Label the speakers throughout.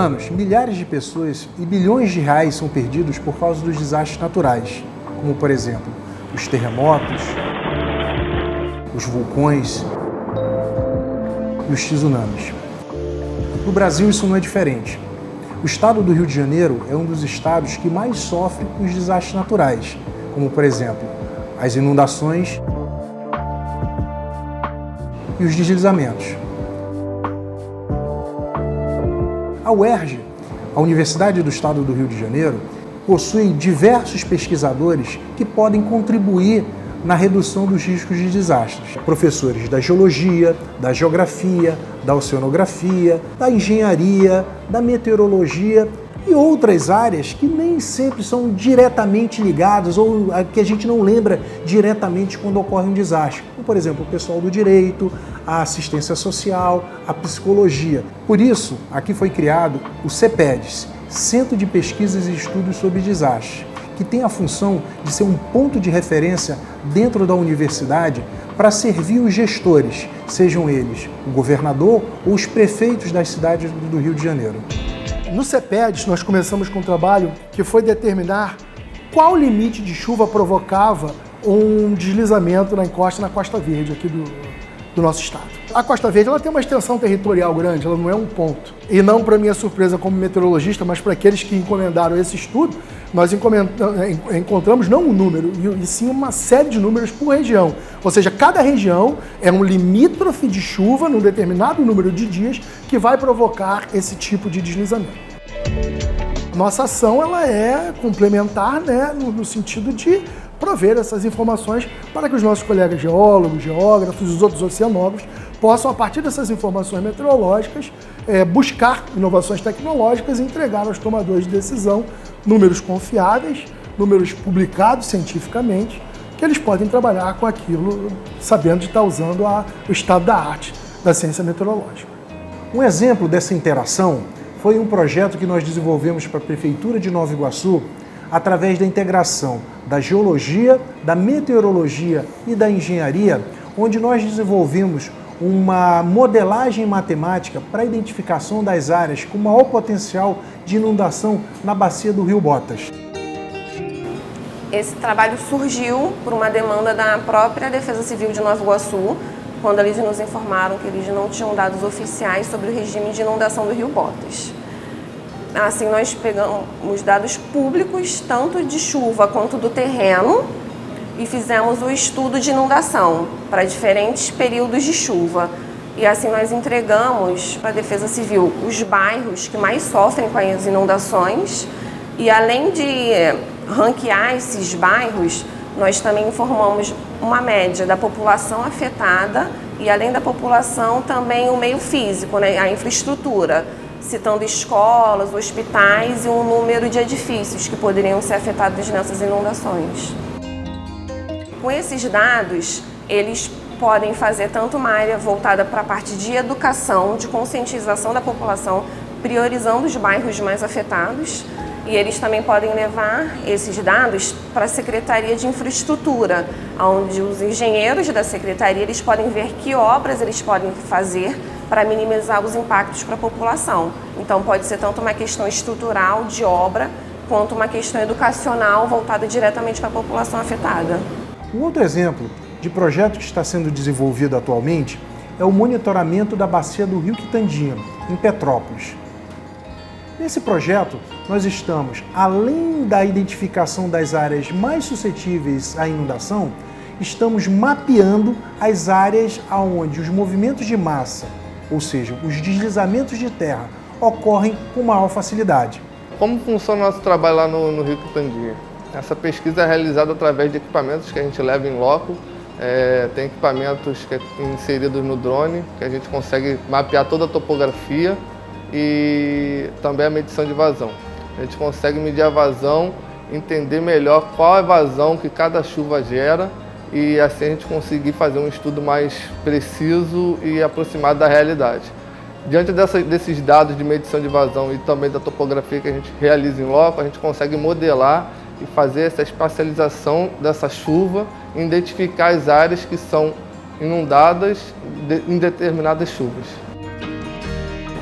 Speaker 1: anos, milhares de pessoas e bilhões de reais são perdidos por causa dos desastres naturais, como, por exemplo, os terremotos, os vulcões e os tsunamis. No Brasil, isso não é diferente. O estado do Rio de Janeiro é um dos estados que mais sofre com os desastres naturais, como, por exemplo, as inundações e os deslizamentos. A UERJ, a Universidade do Estado do Rio de Janeiro, possui diversos pesquisadores que podem contribuir na redução dos riscos de desastres. Professores da geologia, da geografia, da oceanografia, da engenharia, da meteorologia e outras áreas que nem sempre são diretamente ligadas ou que a gente não lembra diretamente quando ocorre um desastre. Como, por exemplo, o pessoal do direito, a assistência social, a psicologia. Por isso, aqui foi criado o CEPEDES, Centro de Pesquisas e Estudos sobre Desastres, que tem a função de ser um ponto de referência dentro da universidade para servir os gestores, sejam eles o governador ou os prefeitos das cidades do Rio de Janeiro.
Speaker 2: No CEPEDES, nós começamos com um trabalho que foi determinar qual limite de chuva provocava um deslizamento na encosta, na Costa Verde, aqui do nosso estado. A Costa Verde ela tem uma extensão territorial grande, ela não é um ponto. E não para minha surpresa como meteorologista, mas para aqueles que encomendaram esse estudo, nós encontramos não um número, e sim uma série de números por região. Ou seja, cada região é um limítrofe de chuva num determinado número de dias que vai provocar esse tipo de deslizamento. Nossa ação ela é complementar, né, no sentido de prover essas informações para que os nossos colegas geólogos, geógrafos e os outros oceanógrafos possam, a partir dessas informações meteorológicas, buscar inovações tecnológicas e entregar aos tomadores de decisão números confiáveis, números publicados cientificamente, que eles podem trabalhar com aquilo, sabendo de estar usando o estado da arte da ciência meteorológica.
Speaker 1: Um exemplo dessa interação foi um projeto que nós desenvolvemos para a Prefeitura de Nova Iguaçu, através da integração da geologia, da meteorologia e da engenharia, onde nós desenvolvemos uma modelagem matemática para a identificação das áreas com maior potencial de inundação na bacia do Rio Botas.
Speaker 3: Esse trabalho surgiu por uma demanda da própria Defesa Civil de Nova Iguaçu, quando eles nos informaram que eles não tinham dados oficiais sobre o regime de inundação do Rio Botas. Assim, nós pegamos dados públicos, tanto de chuva quanto do terreno, e fizemos o estudo de inundação para diferentes períodos de chuva. E assim nós entregamos para a Defesa Civil os bairros que mais sofrem com as inundações. E além de ranquear esses bairros, nós também informamos uma média da população afetada e, além da população, também o meio físico, né, a infraestrutura, citando escolas, hospitais e um número de edifícios que poderiam ser afetados nessas inundações. Com esses dados, eles podem fazer tanto uma área voltada para a parte de educação, de conscientização da população, priorizando os bairros mais afetados, e eles também podem levar esses dados para a Secretaria de Infraestrutura, onde os engenheiros da Secretaria eles podem ver que obras eles podem fazer para minimizar os impactos para a população. Então pode ser tanto uma questão estrutural de obra, quanto uma questão educacional voltada diretamente para a população afetada.
Speaker 1: Um outro exemplo de projeto que está sendo desenvolvido atualmente é o monitoramento da bacia do Rio Quitandinha, em Petrópolis. Nesse projeto, nós estamos, além da identificação das áreas mais suscetíveis à inundação, estamos mapeando as áreas onde os movimentos de massa, ou seja, os deslizamentos de terra, ocorrem com maior facilidade.
Speaker 4: Como funciona o nosso trabalho lá no Rio Quitandinha? Essa pesquisa é realizada através de equipamentos que a gente leva em loco. Tem equipamentos inseridos no drone, que a gente consegue mapear toda a topografia e também a medição de vazão. A gente consegue medir a vazão, entender melhor qual é a vazão que cada chuva gera e assim a gente conseguir fazer um estudo mais preciso e aproximado da realidade. Diante desses dados de medição de vazão e também da topografia que a gente realiza em loco, a gente consegue modelar e fazer essa espacialização dessa chuva e identificar as áreas que são inundadas em determinadas chuvas.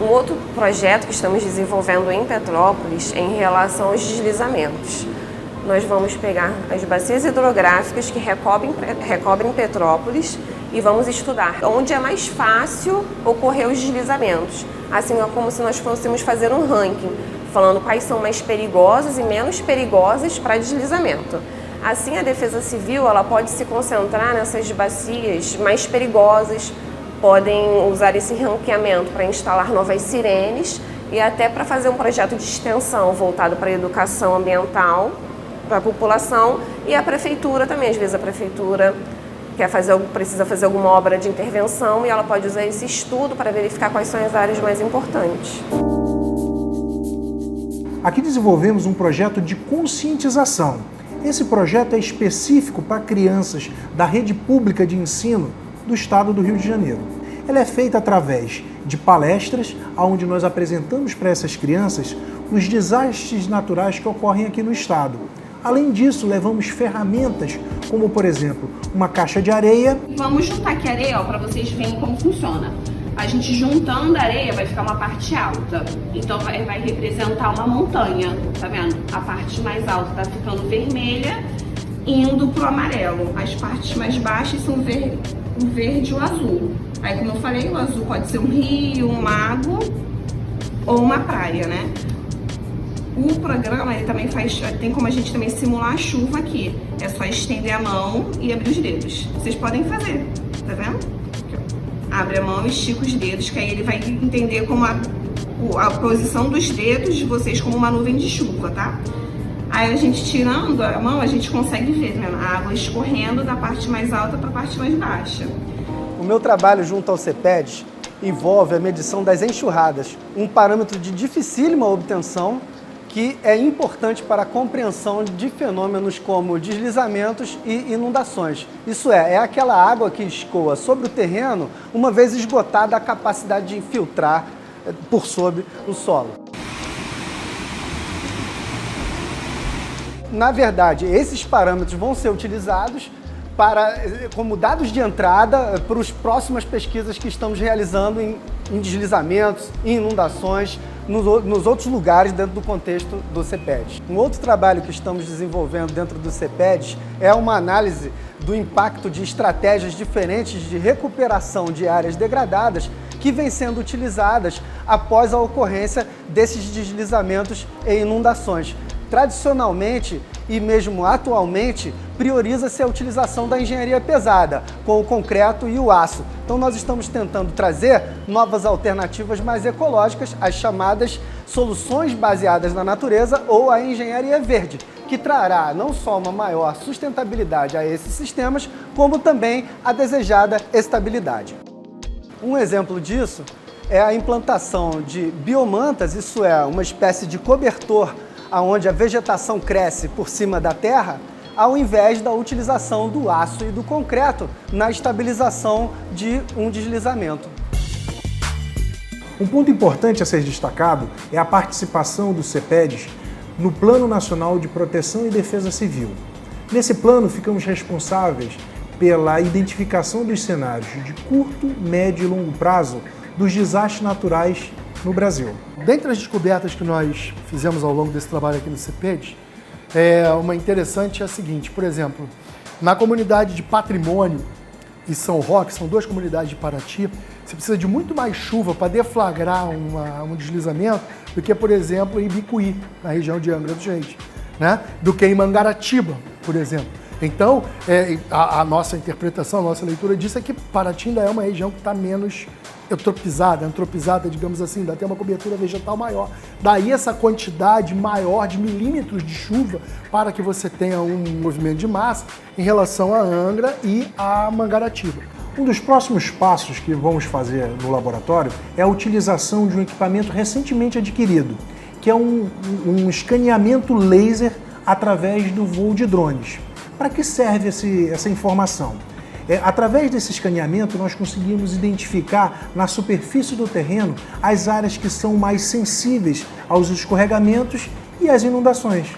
Speaker 3: Um outro projeto que estamos desenvolvendo em Petrópolis é em relação aos deslizamentos. Nós vamos pegar as bacias hidrográficas que recobrem Petrópolis e vamos estudar onde é mais fácil ocorrer os deslizamentos. Assim é como se nós fôssemos fazer um ranking, falando quais são mais perigosas e menos perigosas para deslizamento. Assim, a Defesa Civil ela pode se concentrar nessas bacias mais perigosas, podem usar esse ranqueamento para instalar novas sirenes e até para fazer um projeto de extensão voltado para a educação ambiental para a população, e a prefeitura também. Às vezes a prefeitura precisa fazer alguma obra de intervenção e ela pode usar esse estudo para verificar quais são as áreas mais importantes.
Speaker 1: Aqui desenvolvemos um projeto de conscientização. Esse projeto é específico para crianças da rede pública de ensino do estado do Rio de Janeiro. Ela é feita através de palestras, onde nós apresentamos para essas crianças os desastres naturais que ocorrem aqui no estado. Além disso, levamos ferramentas, como por exemplo, uma caixa de areia.
Speaker 5: Vamos juntar aqui a areia para vocês verem como funciona. A gente juntando a areia vai ficar uma parte alta, então vai representar uma montanha, tá vendo? A parte mais alta tá ficando vermelha, indo pro amarelo. As partes mais baixas são o verde e o azul. Aí, como eu falei, o azul pode ser um rio, um lago ou uma praia, né? O programa ele também tem como a gente também simular a chuva aqui. É só estender a mão e abrir os dedos. Vocês podem fazer, tá vendo? Aqui, ó. Abre a mão e estica os dedos, que aí ele vai entender como a posição dos dedos de vocês como uma nuvem de chuva, tá? Aí a gente tirando a mão, a gente consegue ver, né? A água escorrendo da parte mais alta para a parte mais baixa.
Speaker 6: O meu trabalho junto ao CEPEDES envolve a medição das enxurradas, um parâmetro de dificílima obtenção que é importante para a compreensão de fenômenos como deslizamentos e inundações. Isso é aquela água que escoa sobre o terreno uma vez esgotada a capacidade de infiltrar por sobre o solo. Na verdade, esses parâmetros vão ser utilizados como dados de entrada para as próximas pesquisas que estamos realizando em deslizamentos, em inundações, nos outros lugares dentro do contexto do CEPEDES. Um outro trabalho que estamos desenvolvendo dentro do CEPEDES é uma análise do impacto de estratégias diferentes de recuperação de áreas degradadas que vêm sendo utilizadas após a ocorrência desses deslizamentos e inundações. Tradicionalmente e mesmo atualmente, prioriza-se a utilização da engenharia pesada, com o concreto e o aço. Então nós estamos tentando trazer novas alternativas mais ecológicas, as chamadas soluções baseadas na natureza ou a engenharia verde, que trará não só uma maior sustentabilidade a esses sistemas, como também a desejada estabilidade. Um exemplo disso é a implantação de biomantas, isso é, uma espécie de cobertor onde a vegetação cresce por cima da terra, ao invés da utilização do aço e do concreto na estabilização de um deslizamento.
Speaker 1: Um ponto importante a ser destacado é a participação do CEPEDES no Plano Nacional de Proteção e Defesa Civil. Nesse plano, ficamos responsáveis pela identificação dos cenários de curto, médio e longo prazo dos desastres naturais no Brasil.
Speaker 2: Dentre as descobertas que nós fizemos ao longo desse trabalho aqui no CEPEDES, uma interessante é a seguinte, por exemplo, na comunidade de Patrimônio e São Roque, são duas comunidades de Paraty, você precisa de muito mais chuva para deflagrar um deslizamento do que, por exemplo, em Bicuí, na região de Angra dos Reis, né? Do que em Mangaratiba, por exemplo. Então, a nossa interpretação, a nossa leitura disso é que Paraty ainda é uma região que está menos antropizada, digamos assim, ainda tem uma cobertura vegetal maior. Daí essa quantidade maior de milímetros de chuva para que você tenha um movimento de massa em relação a Angra e a Mangaratiba.
Speaker 1: Um dos próximos passos que vamos fazer no laboratório é a utilização de um equipamento recentemente adquirido, que é um escaneamento laser através do voo de drones. Para que serve essa informação? Através desse escaneamento, nós conseguimos identificar na superfície do terreno as áreas que são mais sensíveis aos escorregamentos e às inundações.